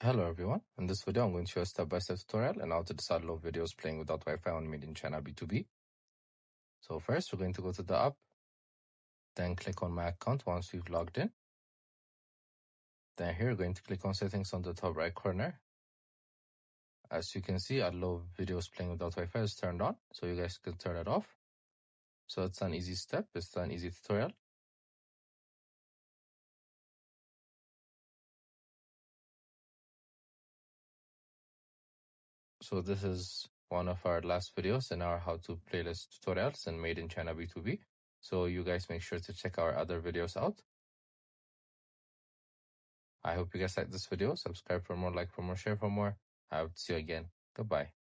Hello everyone, in this video I'm going to show a step-by-step tutorial on how to disallow videos playing without Wi-Fi on Made-in-China B2B. So first we're going to go to the app, then click on my account once we've logged in. Then here we're going to click on settings on the top right corner. As you can see, allow videos playing without Wi-Fi is turned on, so you guys can turn it off. So it's an easy step, it's an easy tutorial. So this is one of our last videos in our how to playlist tutorials in Made-in-China B2B. So you guys make sure to check our other videos out. I hope you guys like this video. Subscribe for more, like for more, share for more. I hope to see you again. Goodbye.